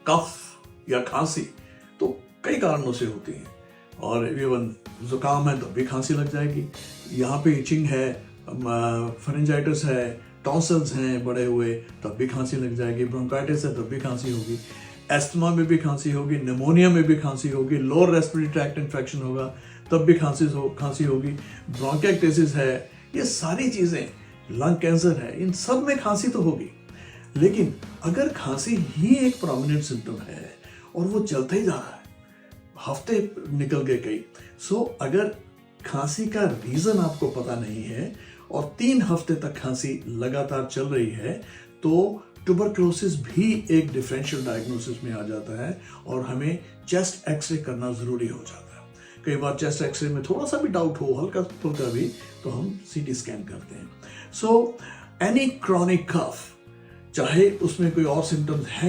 कफ या खांसी तो कई कारणों से होती है, और इवन जुकाम है तब भी खांसी लग जाएगी, यहाँ पे इचिंग है, फरेंजाइटिस है, टॉन्सिल्स हैं बड़े हुए तब भी खांसी लग जाएगी, ब्रोंकाइटिस है तब भी खांसी होगी, एस्थमा में भी खांसी होगी, निमोनिया में भी खांसी होगी, लोअर रेस्पिरेटरी ट्रैक्ट इन्फेक्शन होगा तब भी खांसी होगी, ब्रोंकाइटिस है, ये सारी चीज़ें, लंग कैंसर है, इन सब में खांसी तो होगी। लेकिन अगर खांसी ही एक प्रोमिनेंट सिम्टम है और वो चलता ही जा रहा है, हफ्ते निकल गए कई, सो अगर खांसी का रीज़न आपको पता नहीं है और 3 हफ्ते तक खांसी लगातार चल रही है, तो ट्यूबरक्लोसिस भी एक डिफरेंशियल डायग्नोसिस में आ जाता है और हमें चेस्ट एक्सरे करना ज़रूरी हो जाता है। कई बार चेस्ट एक्सरे में थोड़ा सा भी डाउट हो, हल्का फुल्का भी, तो हम सीटी स्कैन करते हैं। सो एनी क्रॉनिक कफ, चाहे उसमें कोई और सिम्टम्स हैं